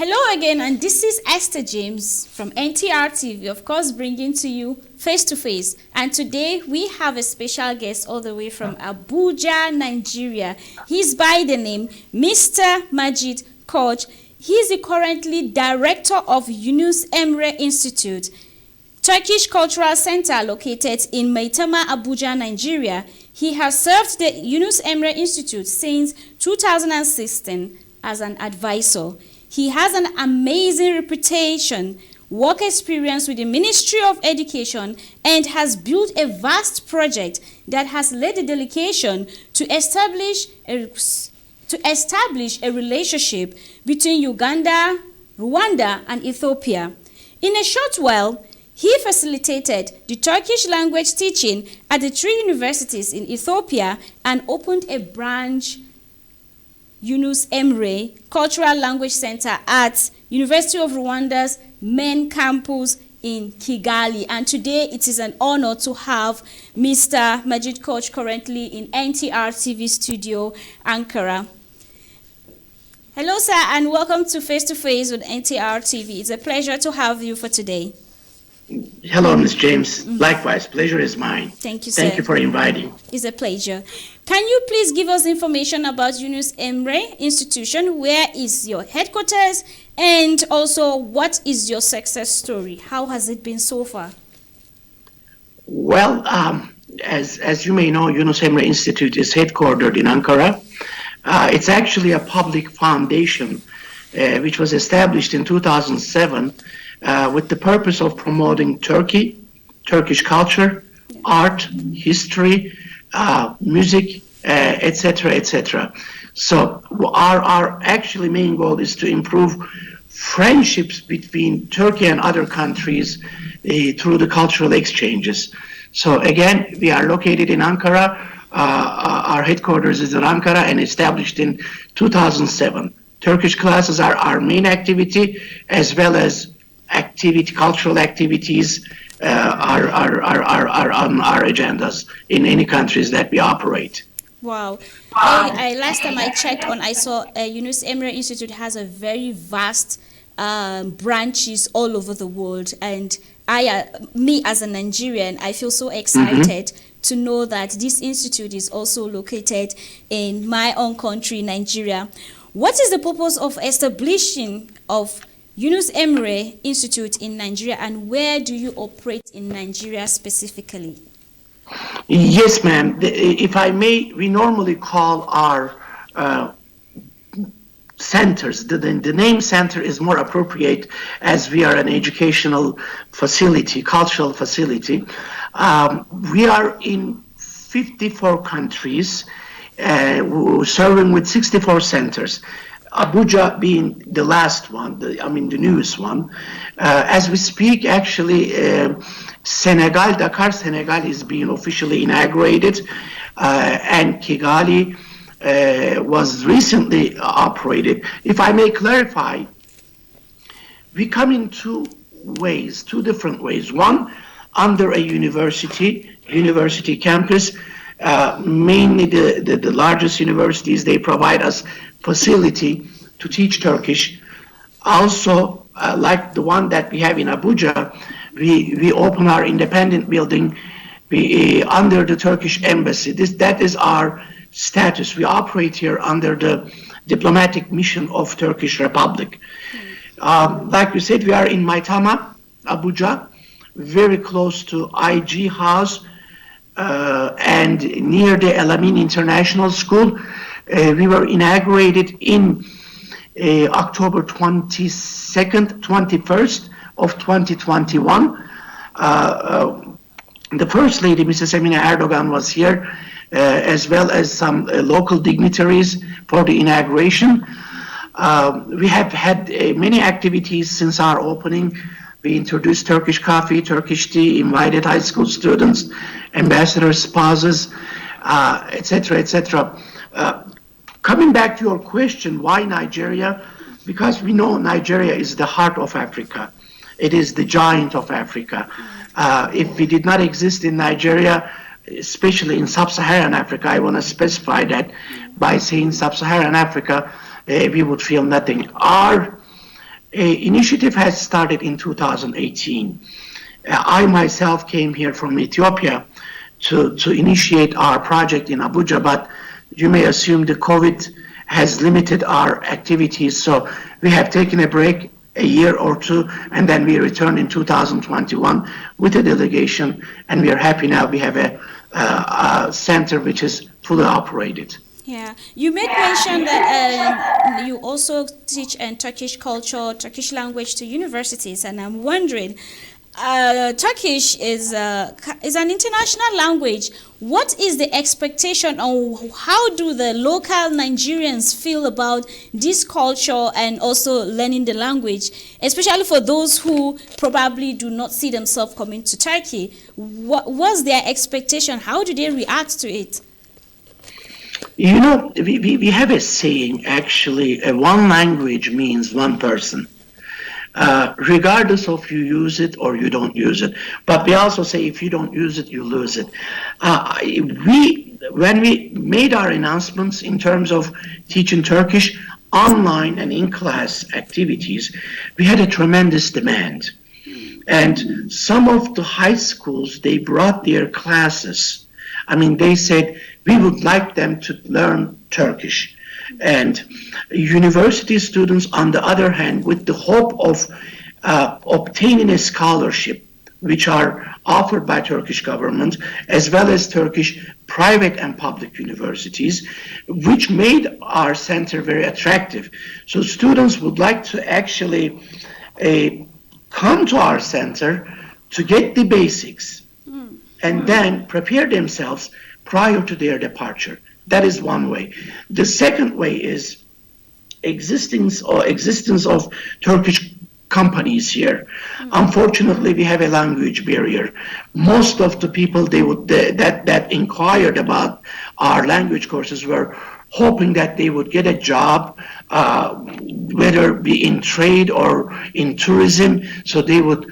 Hello again, and this is Esther James from NTR TV, of course, bringing to you Face to Face. And today we have a special guest all the way from Abuja, Nigeria. He's by the name Mr. Majid Koch. He's the currently director of Yunus Emre Institute, Turkish Cultural Center located in Maitama, Abuja, Nigeria. He has served the Yunus Emre Institute since 2016 as an advisor. He has an amazing reputation, work experience with the Ministry of Education, and has built a vast project that has led the delegation to establish a relationship between Uganda, Rwanda, and Ethiopia. In a short while, he facilitated the Turkish language teaching at the 3 universities in Ethiopia and opened a branch Yunus Emre Cultural Language Center at University of Rwanda's main campus in Kigali. And today it is an honor to have Mr. Majid Koch currently in NTR TV studio, Ankara. Hello, sir, and welcome to Face with NTR TV. It's a pleasure to have you for today. Hello, Ms. James. Likewise, pleasure is mine. Thank you, sir. Thank you for inviting. It's a pleasure. Can you please give us information about Yunus Emre Institution? Where is your headquarters? And also, what is your success story? How has it been so far? Well, as you may know, Yunus Emre Institute is headquartered in Ankara. It's actually a public foundation which was established in 2007 with the purpose of promoting Turkish culture, art, history, music, etc., etc. So our actually main goal is to improve friendships between Turkey and other countries through the cultural exchanges. So again, we are located in Ankara. Our headquarters is in Ankara and established in 2007. Turkish classes are our main activity, as well as cultural activities are on our agendas in any countries that we operate. Wow. Last time I checked I saw Yunus Emre Institute has a very vast branches all over the world. And me as a Nigerian, I feel so excited to know that this institute is also located in my own country, Nigeria. What is the purpose of establishing of Yunus Emre Institute in Nigeria, and where do you operate in Nigeria specifically? Yes, ma'am. If I may, we normally call our centers. The name center is more appropriate as we are an educational facility, cultural facility. We are in 54 countries, serving with 64 centers. Abuja being the last one, the newest one. As we speak, actually, Dakar, Senegal is being officially inaugurated, and Kigali was recently operated. If I may clarify, we come in two different ways. One, under a university campus, mainly the largest universities, they provide us facility to teach Turkish. Also, like the one that we have in Abuja, we open our independent building under the Turkish embassy. That is our status. We operate here under the diplomatic mission of Turkish Republic. Like you said, we are in Maitama, Abuja, very close to IG House and near the Elamin International School. We were inaugurated in October 22nd, 21st of 2021. The First Lady, Mrs. Emine Erdogan, was here, as well as some local dignitaries for the inauguration. We have had many activities since our opening. We introduced Turkish coffee, Turkish tea, invited high school students, ambassadors, spouses, etc., etc. Coming back to your question, why Nigeria? Because we know Nigeria is the heart of Africa. It is the giant of Africa. If we did not exist in Nigeria, especially in sub-Saharan Africa, I want to specify that by saying sub-Saharan Africa, we would feel nothing. Our initiative has started in 2018. I myself came here from Ethiopia to initiate our project in Abuja, but you may assume the COVID has limited our activities, so we have taken a break a year or two, and then we returned in 2021 with a delegation, and we are happy now we have a center which is fully operated. Yeah, you made mention that you also teach Turkish culture, Turkish language to universities, and I'm wondering, Turkish is an international language. What is the expectation, or how do the local Nigerians feel about this culture and also learning the language, especially for those who probably do not see themselves coming to Turkey? What was their expectation? How do they react to it? You know, we have a saying, actually, one language means one person. Regardless of you use it or you don't use it. But we also say if you don't use it, you lose it. When we made our announcements in terms of teaching Turkish online and in-class activities, we had a tremendous demand. And some of the high schools, they brought their classes. I mean, they said, we would like them to learn Turkish. And university students, on the other hand, with the hope of obtaining a scholarship, which are offered by Turkish government, as well as Turkish private and public universities, which made our center very attractive. So students would like to actually come to our center to get the basics and then prepare themselves prior to their departure. That is one way. The second way is existence of Turkish companies here. Unfortunately, we have a language barrier. Most of the people that inquired about our language courses were hoping that they would get a job, whether it be in trade or in tourism. So they would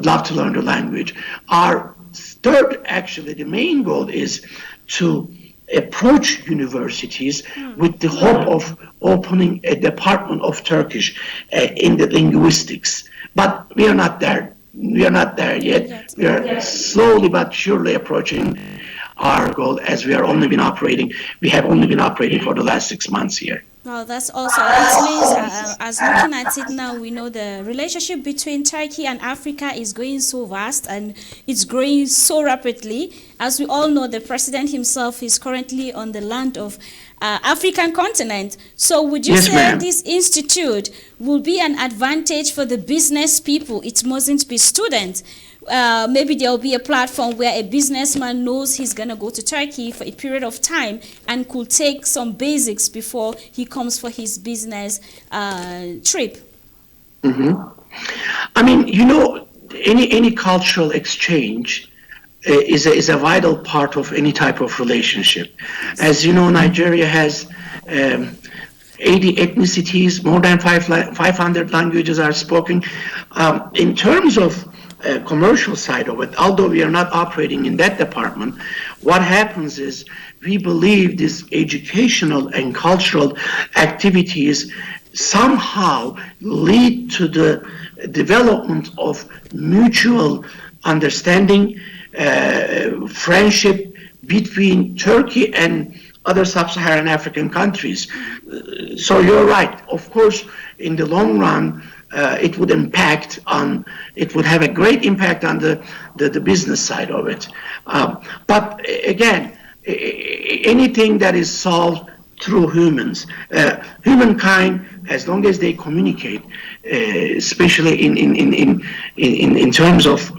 love to learn the language. Our third, actually, the main goal is to approach universities with the hope of opening a department of Turkish in the linguistics. But we are not there. We are not there yet. We are slowly but surely approaching our goal, as we have only been operating for the last 6 months here. Well, that's also, that means, as looking at it now, we know the relationship between Turkey and Africa is going so vast and it's growing so rapidly. As we all know, the president himself is currently on the land of African continent. So would you say this institute will be an advantage for the business people? It mustn't be students. Maybe there will be a platform where a businessman knows he's going to go to Turkey for a period of time and could take some basics before he comes for his business trip. I mean, you know, any cultural exchange is a vital part of any type of relationship. As you know, Nigeria has 80 ethnicities, more than 500 languages are spoken. In terms of commercial side of it, although we are not operating in that department, what happens is we believe these educational and cultural activities somehow lead to the development of mutual understanding, friendship between Turkey and other sub-Saharan African countries. So you're right. Of course, in the long run, it would have a great impact on the business side of it. But again, anything that is solved through humans, humankind, as long as they communicate, especially in terms of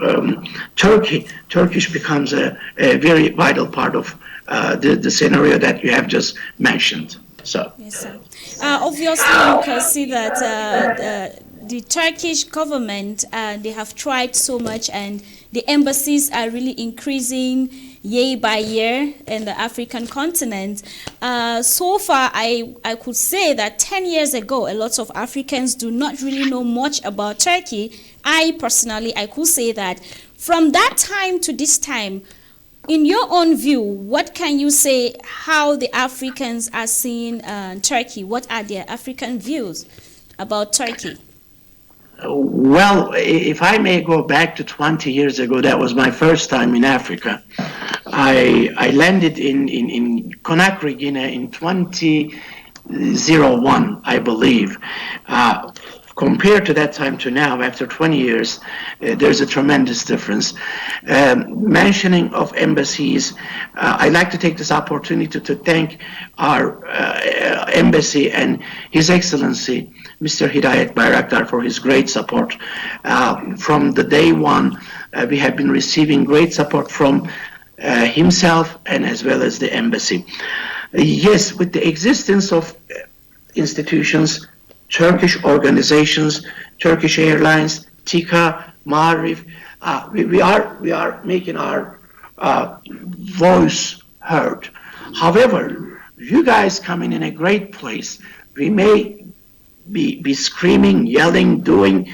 Turkish becomes a very vital part of the scenario that you have just mentioned. So, yes, sir. Obviously, you can see that the Turkish government, they have tried so much, and the embassies are really increasing year by year in the African continent. So far, I could say that 10 years ago, a lot of Africans do not really know much about Turkey. I could say that from that time to this time, in your own view, what can you say how the Africans are seeing Turkey? What are their African views about Turkey? Well, if I may go back to 20 years ago, that was my first time in Africa. I landed in Conakry, Guinea in 2001, I believe. Compared to that time to now, after 20 years, there's a tremendous difference. Mentioning of embassies, I'd like to take this opportunity to thank our embassy and His Excellency, Mr. Hidayet Bayraktar, for his great support. From the day one, we have been receiving great support from himself and as well as the embassy. Yes, with the existence of institutions, Turkish organizations, Turkish Airlines, TİKA, Marif, we are making our voice heard. However, you guys coming in a great place. We may be screaming, yelling, doing,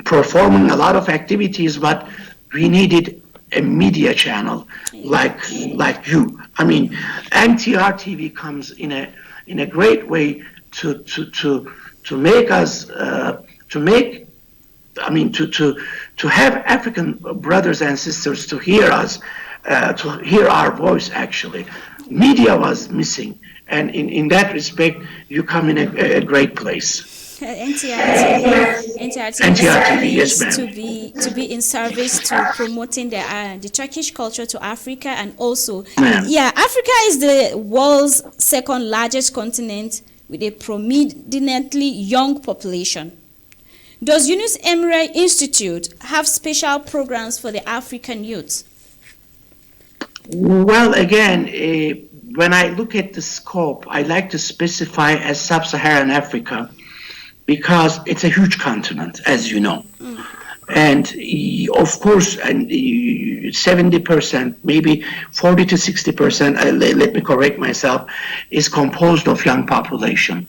performing a lot of activities, but we needed a media channel like you. I mean, NTR TV comes in a great way to make us to have African brothers and sisters to hear us, to hear our voice. Actually, media was missing, and in that respect, you come in a great place. NTR yes, ma'am. to be in service to promoting the Turkish culture to Africa, and also, Africa is the world's second largest continent with a predominantly young population. Does Yunus Emre Institute have special programs for the African youth? Well, again, when I look at the scope, I like to specify as Sub-Saharan Africa, because it's a huge continent, as you know. And of course, 70%, maybe 40 to 60%, let me correct myself, is composed of young population.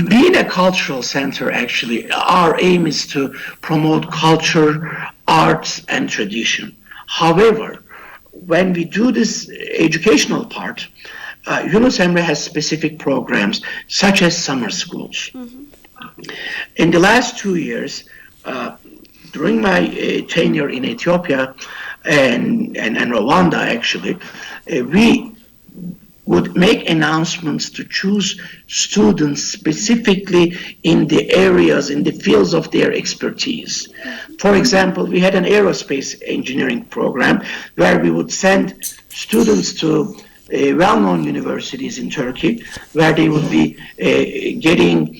Being a cultural center, actually, our aim is to promote culture, arts, and tradition. However, when we do this educational part, Yunus Emre has specific programs, such as summer schools. In the last 2 years, during my tenure in Ethiopia and Rwanda, actually, we would make announcements to choose students specifically in the areas, in the fields of their expertise. For example, we had an aerospace engineering program where we would send students to well-known universities in Turkey, where they would be getting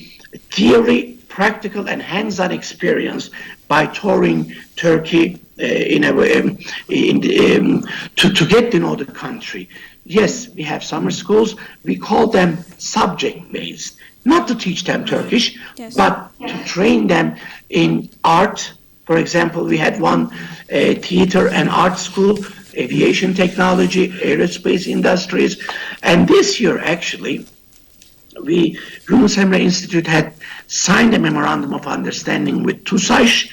theory, practical, and hands-on experience by touring Turkey in a way to get to know the country. Yes, we have summer schools. We call them subject-based, not to teach them Turkish, but to train them in art. For example, we had one theater and art school, aviation technology, aerospace industries, and this year, actually, Yunus Emre Institute had signed a memorandum of understanding with TUSAŞ,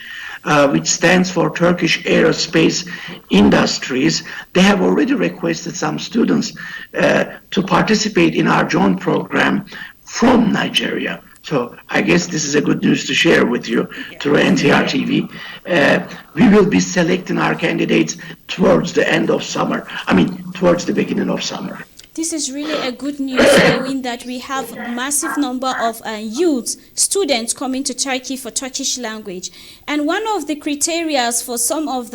which stands for Turkish Aerospace Industries. They have already requested some students to participate in our joint program from Nigeria. So I guess this is a good news to share with you through NTR TV. We will be selecting our candidates towards the end of summer. Towards the beginning of summer. This is really a good news, knowing that we have a massive number of youth students coming to Turkey for Turkish language. And one of the criteria for some of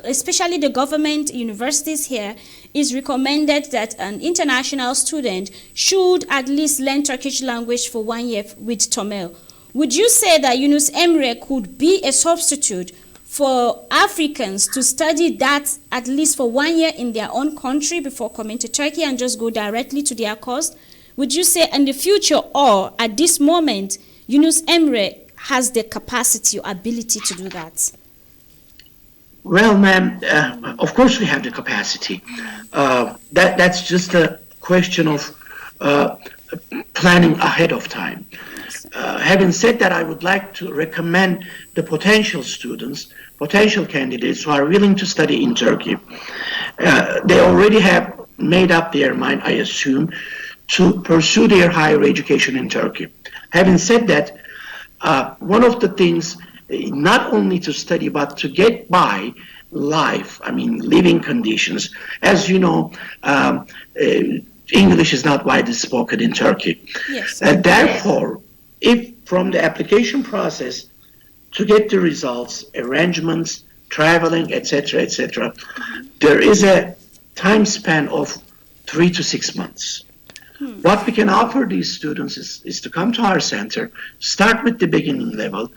especially the government universities here, is recommended that an international student should at least learn Turkish language for 1 year with Tamil. Would you say that Yunus Emre could be a substitute for Africans to study that at least for 1 year in their own country before coming to Turkey and just go directly to their course? Would you say in the future, or at this moment, Yunus Emre has the capacity or ability to do that? Well, ma'am, of course we have the capacity. That's just a question of planning ahead of time. Having said that, I would like to recommend the potential students, potential candidates who are willing to study in Turkey. They already have made up their mind, I assume, to pursue their higher education in Turkey. Having said that, one of the things, not only to study, but to get by life, I mean, living conditions. As you know, English is not widely spoken in Turkey. Yes. Therefore, if from the application process to get the results, arrangements, traveling, etc., there is a time span of 3 to 6 months. What we can offer these students is to come to our center, start with the beginning level,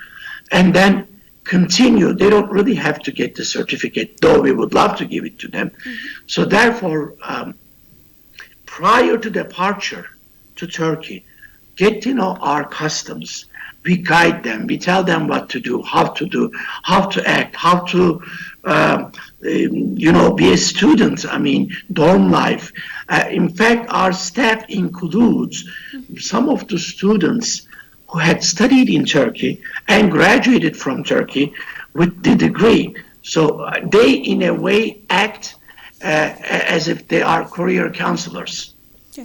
and then continue. They don't really have to get the certificate, though we would love to give it to them. So therefore, prior to departure to Turkey, get to know our customs. We guide them. We tell them what to do, how to act, how to, be a student. I mean, dorm life. In fact, our staff includes some of the students who had studied in Turkey and graduated from Turkey with the degree. So they, in a way, act as if they are career counselors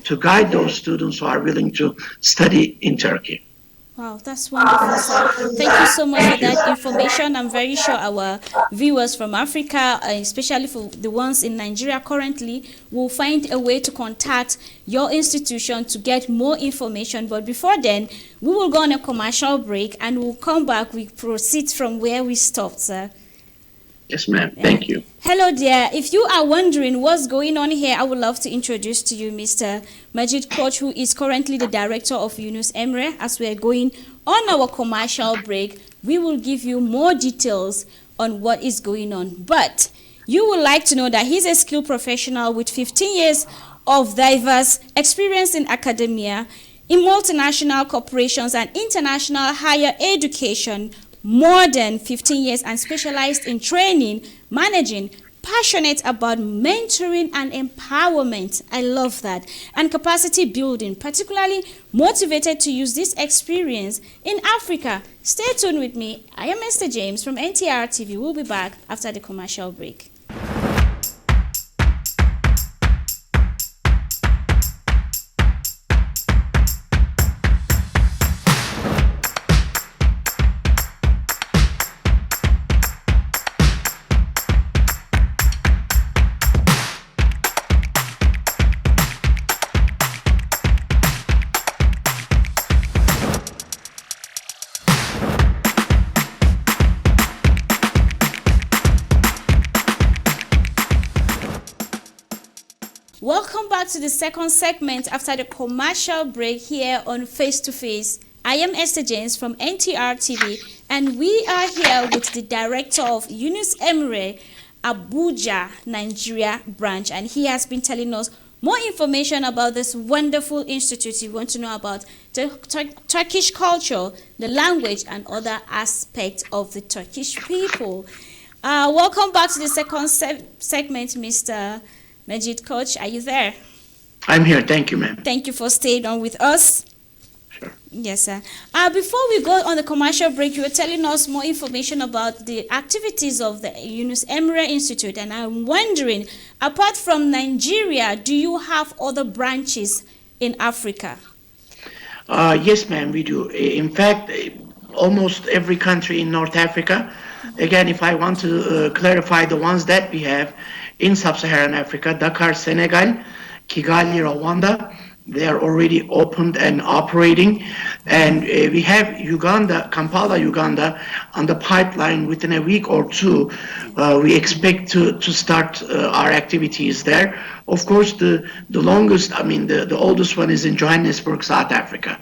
to guide those students who are willing to study in Turkey. Wow, that's wonderful, sir. Thank you so much for that information. I'm very sure our viewers from Africa, especially for the ones in Nigeria currently, will find a way to contact your institution to get more information. But before then, we will go on a commercial break and we'll come back. We proceed from where we stopped, sir. Yes, ma'am. Thank you. Hello there. If you are wondering what's going on here, I would love to introduce to you Mr. Majid Koch, who is currently the director of Yunus Emre. As we are going on our commercial break, we will give you more details on what is going on. But you would like to know that he's a skilled professional with 15 years of diverse experience in academia, in multinational corporations and international higher education, more than 15 years, and specialized in training, managing, passionate about mentoring and empowerment. I love that. And capacity building, particularly motivated to use this experience in Africa. Stay tuned with me. I am Mr. James from NTR TV. We'll be back after the commercial break. Welcome back to the second segment after the commercial break here on Face to Face. I am Esther James from NTR TV, and we are here with the director of Yunus Emre, Abuja, Nigeria branch, and he has been telling us more information about this wonderful institute. You want to know about the Turkish culture, the language, and other aspects of the Turkish people. Welcome back to the second segment, Mr. Majid Koch. Are you there? I'm here. Thank you, ma'am. Thank you for staying on with us. Sure. Yes, sir. Before we go on the commercial break, you were telling us more information about the activities of the Yunus Emre Institute, and I'm wondering, apart from Nigeria, do you have other branches in Africa? Yes, ma'am, we do. In fact, almost every country in North Africa. Again, if I want to clarify the ones that we have in Sub-Saharan Africa, Dakar, Senegal, Kigali, Rwanda, they are already opened and operating. And we have Uganda, Kampala, Uganda, on the pipeline within a week or two. We expect to start our activities there. Of course, the longest, the oldest one is in Johannesburg, South Africa.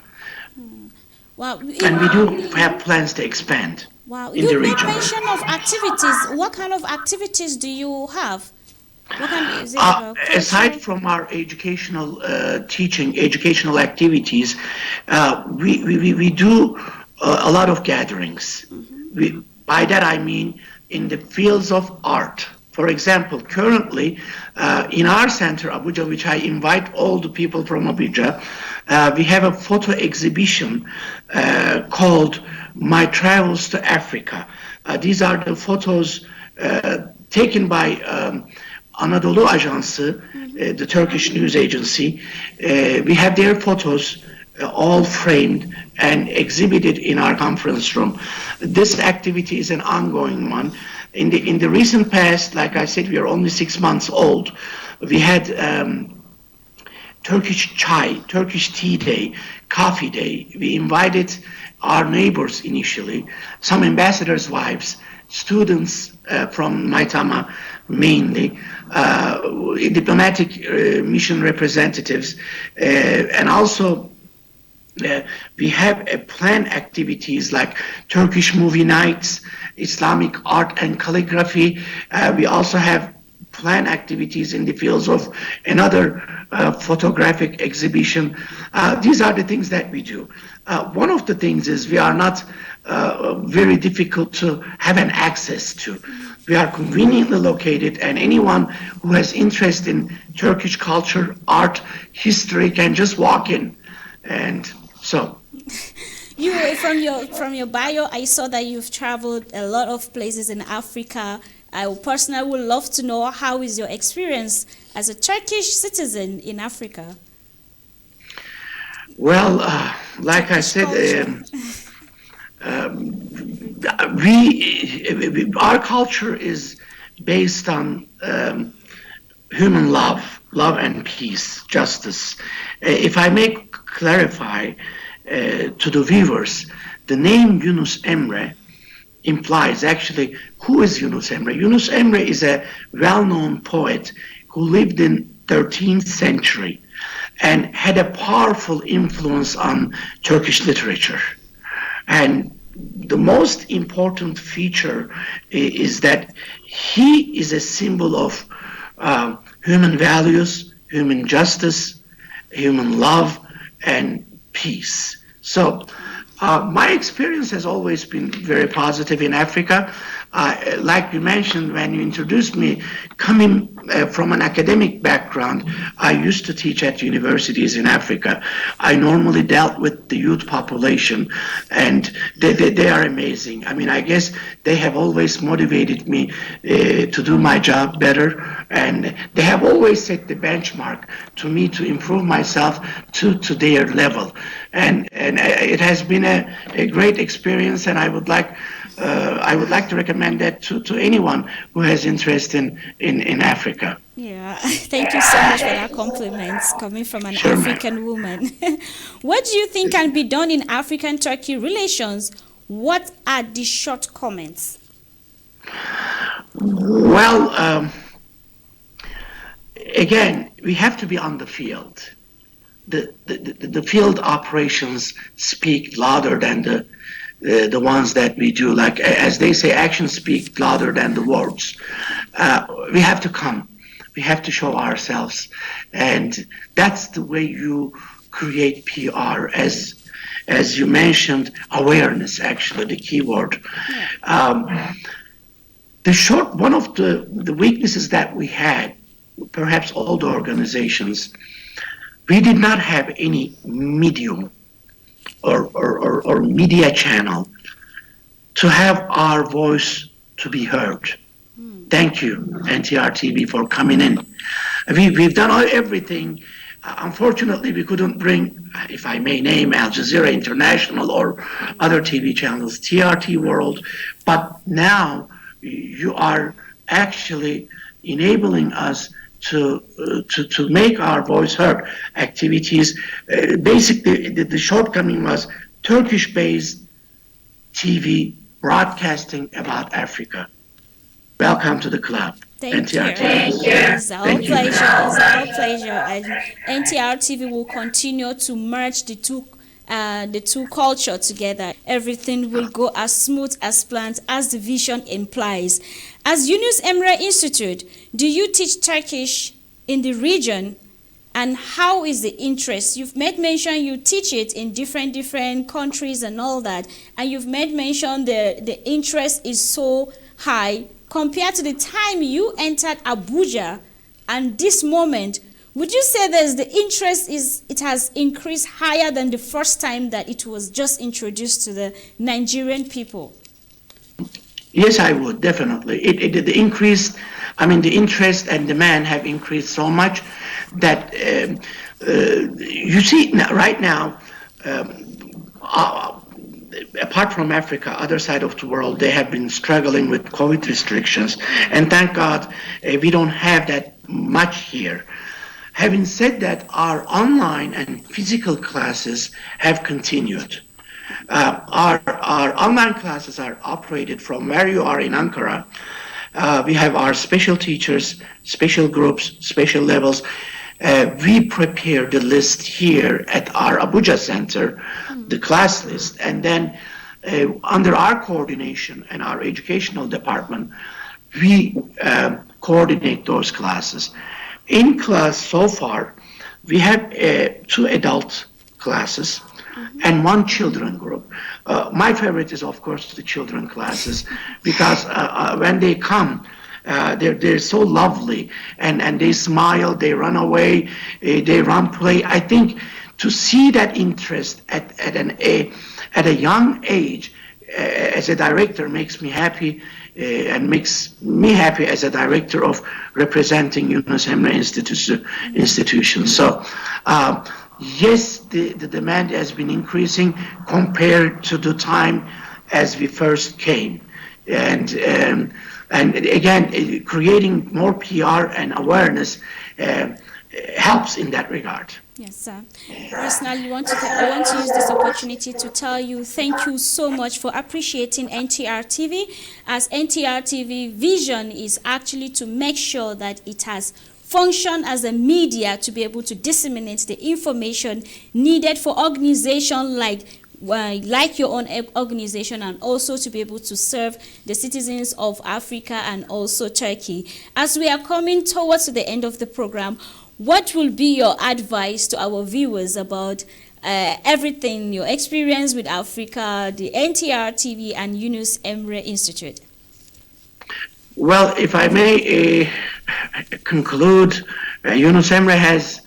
Wow. And we do have plans to expand in the region. You mention of activities. What kind of activities do you have? What kind is it aside from our educational educational activities, we do a lot of gatherings. By that I mean in the fields of art. For example, currently in our center, Abuja, which I invite all the people from Abuja, we have a photo exhibition called My Travels to Africa. These are the photos taken by Anadolu Ajansı, the Turkish news agency. We have their photos all framed and exhibited in our conference room. This activity is an ongoing one. In the recent past, like I said, we are only 6 months old. We had Turkish chai, Turkish tea day, coffee day. We invited our neighbors initially, some ambassadors' wives, students from Maitama mainly, diplomatic mission representatives, and also we have planned activities like Turkish movie nights, Islamic art and calligraphy. We also have planned activities in the fields of another photographic exhibition. These are the things that we do. One of the things is we are not very difficult to have an access to. We are conveniently located, and anyone who has interest in Turkish culture, art, history can just walk in. And so, you from your bio, I saw that you've traveled a lot of places in Africa. I personally would love to know, how is your experience as a Turkish citizen in Africa? Well, like I said, our culture is based on human love and peace, justice. If I may clarify to the viewers, the name Yunus Emre implies actually who is Yunus Emre. Yunus Emre is a well-known poet who lived in 13th century and had a powerful influence on Turkish literature. And the most important feature is that he is a symbol of human values, human justice, human love, and peace. So my experience has always been very positive in Africa. Like you mentioned when you introduced me, coming from an academic background, I used to teach at universities in Africa. I normally dealt with the youth population, and they are amazing. I mean, I guess they have always motivated me to do my job better, and they have always set the benchmark to me to improve myself to their level. And it has been a great experience, and I would like to recommend that to anyone who has interest in Africa. Yeah, thank you so much for that compliments coming from an African woman. What do you think can be done in African-Turkey relations? What are the shortcomings? Well, again, we have to be on the field. The field operations speak louder than the ones that we do. Like, as they say, actions speak louder than the words. We have to come. We have to show ourselves. And that's the way you create PR, as you mentioned, awareness, actually, the key word. One of the weaknesses that we had, perhaps all the organizations, we did not have any medium or media channel to have our voice to be heard. Thank you, NTR TV, for coming in. We've done everything. Unfortunately, we couldn't bring, if I may name, Al Jazeera International or other TV channels, TRT World, but now you are actually enabling us to make our voice heard. Activities, basically the shortcoming was Turkish-based TV broadcasting about Africa. Welcome to the club. Thank you. NTR It's our pleasure. It's our pleasure. And NTR TV will continue to merge the two culture together. Everything will go as smooth as planned, as the vision implies. As Yunus Emre Institute, do you teach Turkish in the region? And how is the interest? You've made mention you teach it in different countries and all that. And you've made mention the interest is so high compared to the time you entered Abuja and this moment. Would you say the interest has increased higher than the first time that it was just introduced to the Nigerian people? Yes, I would, definitely. The increased, I mean, the interest and demand have increased so much that you see right now, uh, apart from Africa, other side of the world, they have been struggling with COVID restrictions. And thank God we don't have that much here. Having said that, our online and physical classes have continued. Our online classes are operated from where you are in Ankara. We have our special teachers, special groups, special levels. We prepare the list here at our Abuja center, the class list, and then under our coordination and our educational department, we coordinate those classes. In class so far, we have 2 adult classes and 1 children group. My favorite is, of course, the children classes because when they come, they're so lovely and they smile, they run away, they run play. I think to see that interest at a young age as a director makes me happy and makes me happy as a director of representing Yunus Emre institution. So yes, the demand has been increasing compared to the time as we first came. And again, creating more PR and awareness helps in that regard. Yes, sir. Personally, I want to use this opportunity to tell you thank you so much for appreciating NTR TV, as NTR TV vision is actually to make sure that it has function as a media to be able to disseminate the information needed for organizations like your own organization, and also to be able to serve the citizens of Africa and also Turkey. As we are coming towards the end of the program, what will be your advice to our viewers about everything, your experience with Africa, the NTR TV and Yunus Emre Institute? Well, if I may conclude, Yunus Emre has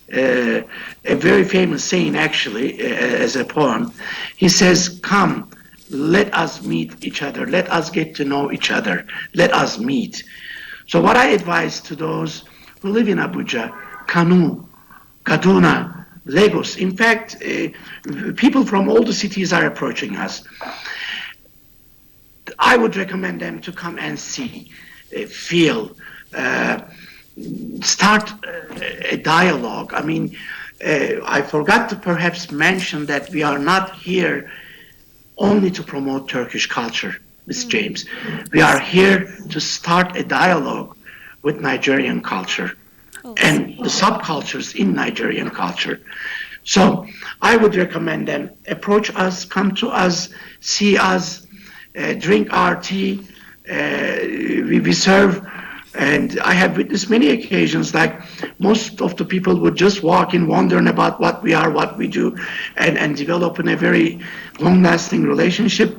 a very famous saying, actually, as a poem. He says, "Come, let us meet each other. Let us get to know each other. Let us meet." So what I advise to those who live in Abuja, Kanu, Kaduna, Lagos, in fact, people from all the cities are approaching us. I would recommend them to come and see, feel, start a dialogue. I mean, I forgot to perhaps mention that we are not here only to promote Turkish culture, Ms. James. We are here to start a dialogue with Nigerian culture and the subcultures in Nigerian culture. So I would recommend them approach us, come to us, see us, drink our tea. We serve, and I have witnessed many occasions like most of the people would just walk in wondering about what we are, what we do, and develop in a very long-lasting relationship.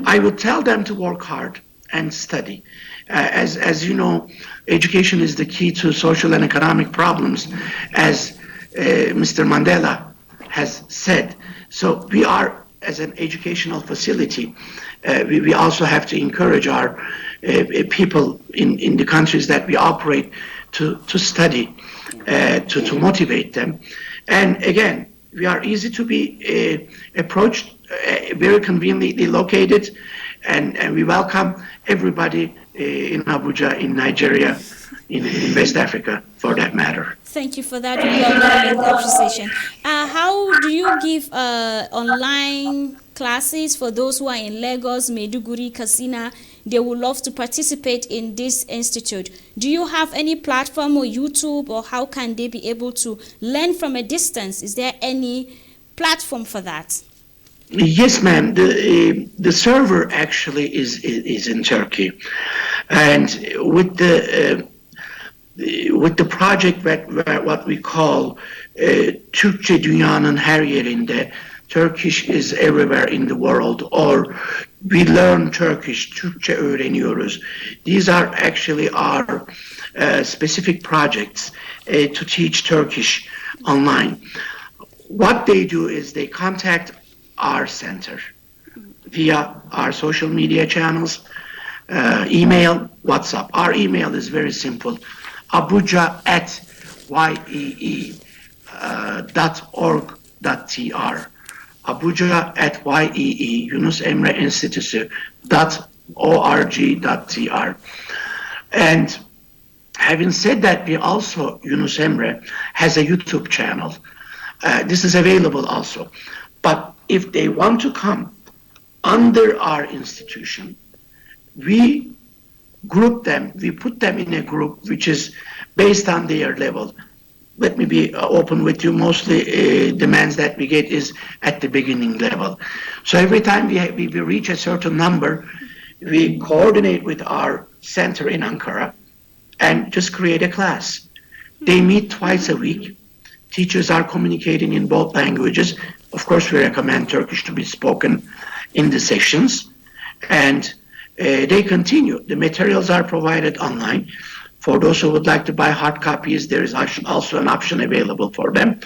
I would tell them to work hard and study. As you know, education is the key to social and economic problems, as Mr. Mandela has said. So we are, as an educational facility, we also have to encourage our people in the countries that we operate to study, to motivate them. And again, we are easy to be approached, very conveniently located, and we welcome everybody in Abuja, in Nigeria, in West Africa, for that matter. Thank you for that well-meant appreciation. How do you give online classes for those who are in Lagos, Maiduguri, Katsina? They would love to participate in this institute. Do you have any platform or YouTube, or how can they be able to learn from a distance? Is there any platform for that? Yes, ma'am. The server actually is in Turkey, and with the project what we call Türkçe dünyanın her yerinde, Turkish is everywhere in the world, or we learn Turkish, Türkçe öğreniyoruz. These are actually our specific projects to teach Turkish online. What they do is they contact our center. via our social media channels, email, WhatsApp. Our email is very simple, abuja@yee.org.tr. Abuja@yee, Yunus Emre ENSTİTÜSÜ.org.tr. And having said that, we also, Yunus Emre has a YouTube channel. This is available also. But if they want to come under our institution, we group them, we put them in a group which is based on their level. Let me be open with you. Mostly demands that we get is at the beginning level. So every time we reach a certain number, we coordinate with our center in Ankara and just create a class. They meet twice a week. Teachers are communicating in both languages. Of course, we recommend Turkish to be spoken in the sessions. And they continue. The materials are provided online. For those who would like to buy hard copies, there is also an option available for them.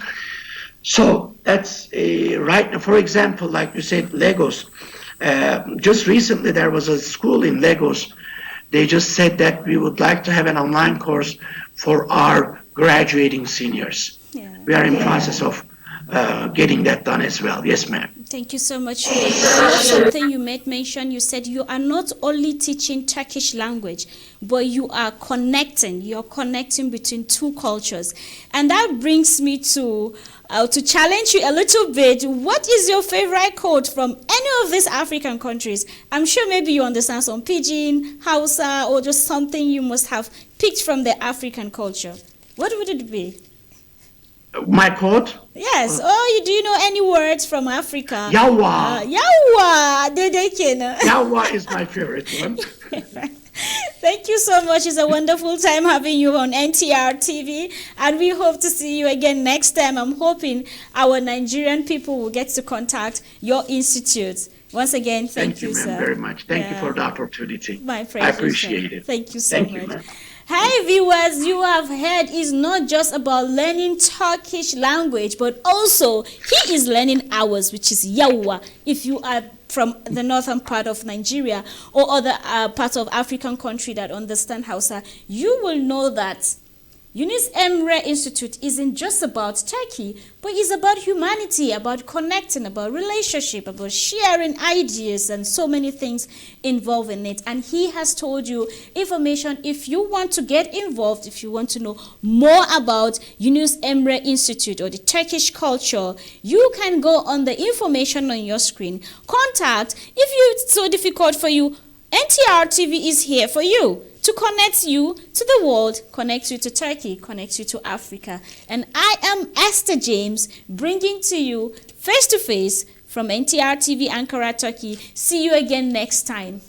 So that's right now. For example, like you said, Lagos. Just recently, there was a school in Lagos. They just said that we would like to have an online course for our graduating seniors. Yeah. We are in process of getting that done as well. Yes, ma'am. Thank you so much. Something you made mention, you said you are not only teaching Turkish language, but you are connecting. You're connecting between two cultures. And that brings me to challenge you a little bit. What is your favorite quote from any of these African countries? I'm sure maybe you understand some Pidgin, Hausa, or just something you must have picked from the African culture. What would it be? My quote? Yes. Do you know any words from Africa? Yawa. Yawa. Dedekena. Yawa is my favorite one. Thank you so much. It's a wonderful time having you on NTR TV, and we hope to see you again next time. I'm hoping our Nigerian people will get to contact your institute. Once again, thank you, ma'am, sir. very much. Thank you for the opportunity. My pleasure. I appreciate it. Thank you so Thank much. you, ma'am. Hi viewers, you have heard it's not just about learning Turkish language, but also he is learning ours, which is Yawa. If you are from the northern part of Nigeria or other parts of African country that understand Hausa, you will know that Yunus Emre Institute isn't just about Turkey, but it's about humanity, about connecting, about relationship, about sharing ideas and so many things involved in it. And he has told you information if you want to get involved, if you want to know more about Yunus Emre Institute or the Turkish culture, you can go on the information on your screen. Contact, if it's so difficult for you, NTR TV is here for you, to connect you to the world, connect you to Turkey, connect you to Africa. And I am Esther James, bringing to you face-to-face from NTR TV Ankara, Turkey. See you again next time.